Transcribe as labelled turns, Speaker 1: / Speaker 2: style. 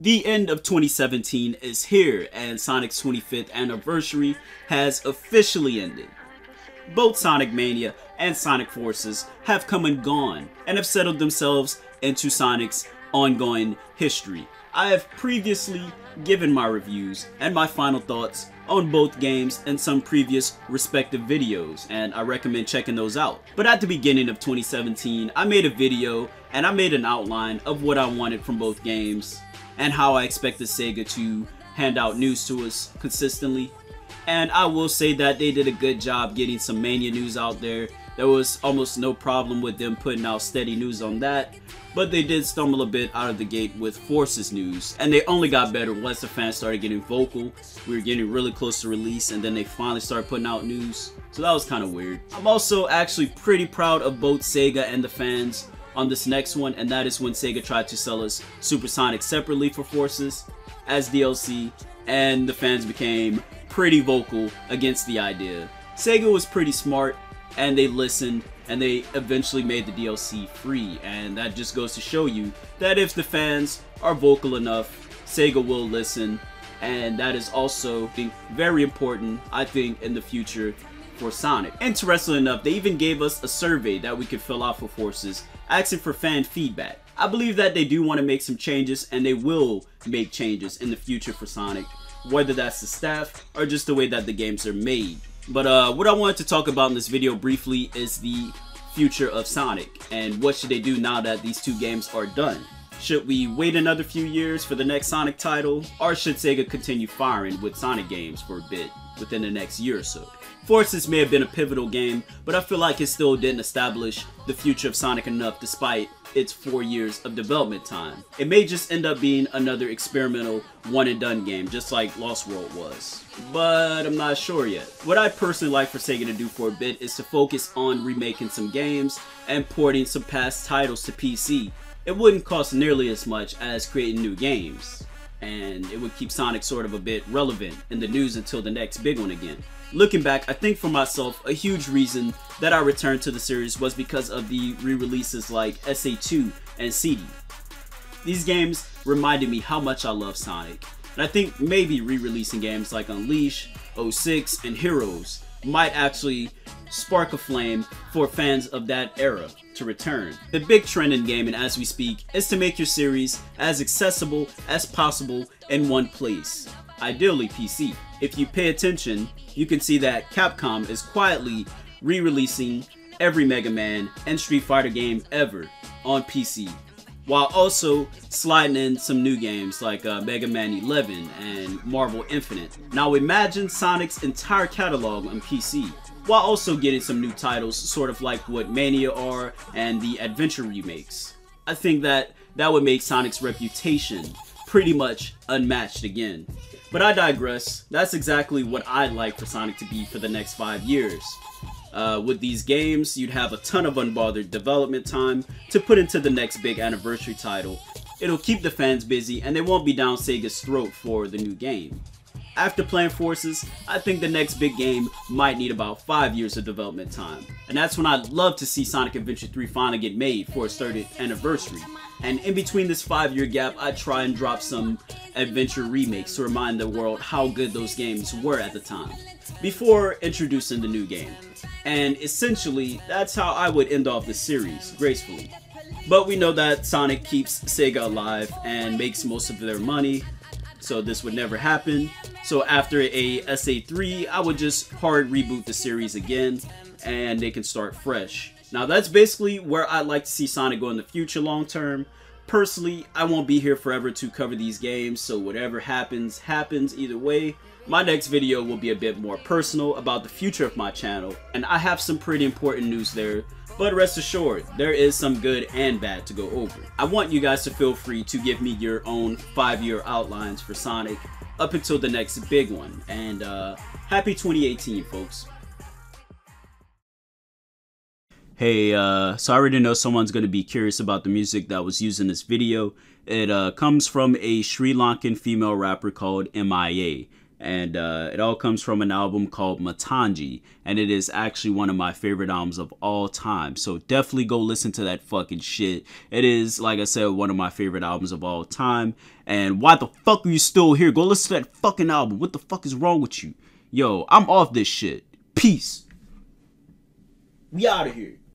Speaker 1: The end of 2017 is here, and Sonic's 25th anniversary has officially ended. Both Sonic Mania and Sonic Forces have come and gone, and have settled themselves into Sonic's ongoing history. I have previously given my reviews and my final thoughts on both games in some previous respective videos, and I recommend checking those out. But at the beginning of 2017, I made a video and I made an outline of what I wanted from both games and how I expected Sega to hand out news to us consistently. And I will say that they did a good job getting some Mania news out there. There was almost no problem with them putting out steady news on that, but they did stumble a bit out of the gate with Forces news, and they only got better once the fans started getting vocal. We were getting really close to release, and then they finally started putting out news, so that was kind of weird. I'm also actually pretty proud of both Sega and the fans on this next one, and that is when Sega tried to sell us Super Sonic separately for Forces as DLC, and the fans became pretty vocal against the idea. Sega was pretty smart, and they listened, and they eventually made the DLC free, and that just goes to show you that if the fans are vocal enough, Sega will listen, and that is also very important, I think, in the future for Sonic. Interestingly enough, they even gave us a survey that we could fill out for Forces, asking for fan feedback. I believe that they do want to make some changes, and they will make changes in the future for Sonic, whether that's the staff or just the way that the games are made. But what I wanted to talk about in this video briefly is the future of Sonic, and what should they do now that these two games are done. Should we wait another few years for the next Sonic title, or should Sega continue firing with Sonic games for a bit within the next year or so? Forces may have been a pivotal game, but I feel like it still didn't establish the future of Sonic enough despite its 4 years of development time. It may just end up being another experimental one and done game, just like Lost World was. But I'm not sure yet. What I'd personally like for Sega to do for a bit is to focus on remaking some games and porting some past titles to PC. It wouldn't cost nearly as much as creating new games, and it would keep Sonic sort of a bit relevant in the news until the next big one again. Looking back, I think for myself, a huge reason that I returned to the series was because of the re-releases like SA2 and CD. These games reminded me how much I love Sonic, and I think maybe re-releasing games like Unleash, 06, and Heroes might actually spark a flame for fans of that era to return. The big trend in gaming as we speak is to make your series as accessible as possible in one place, ideally PC. If you pay attention, you can see that Capcom is quietly re-releasing every Mega Man and Street Fighter game ever on PC, while also sliding in some new games like Mega Man 11 and Marvel Infinite. Now imagine Sonic's entire catalog on PC, while also getting some new titles, sort of like what Mania are and the Adventure remakes. I think that would make Sonic's reputation pretty much unmatched again. But I digress. That's exactly what I'd like for Sonic to be for the next 5 years. With these games, you'd have a ton of unbothered development time to put into the next big anniversary title. It'll keep the fans busy, and they won't be down Sega's throat for the new game. After playing Forces, I think the next big game might need about 5 years of development time. And that's when I'd love to see Sonic Adventure 3 finally get made for its 30th anniversary. And in between this 5-year gap, I'd try and drop some adventure remakes to remind the world how good those games were at the time, before introducing the new game. And essentially, that's how I would end off the series, gracefully. But we know that Sonic keeps Sega alive and makes most of their money, so this would never happen. So after a SA3, I would just hard reboot the series again, and they can start fresh. Now that's basically where I'd like to see Sonic go in the future long term. Personally, I won't be here forever to cover these games, so whatever happens, happens either way. My next video will be a bit more personal about the future of my channel, and I have some pretty important news there, but rest assured, there is some good and bad to go over. I want you guys to feel free to give me your own 5-year outlines for Sonic up until the next big one, and happy 2018, folks. Hey, so I already know someone's going to be curious about the music that was used in this video. It comes from a Sri Lankan female rapper called MIA. And it all comes from an album called Matangi, and it is actually one of my favorite albums of all time, so definitely go listen to that fucking shit. It is, like I said, one of my favorite albums of all time, And why the fuck are you still here? Go listen to that fucking album. What the fuck is wrong with you? Yo, I'm off this shit. Peace. We out of here.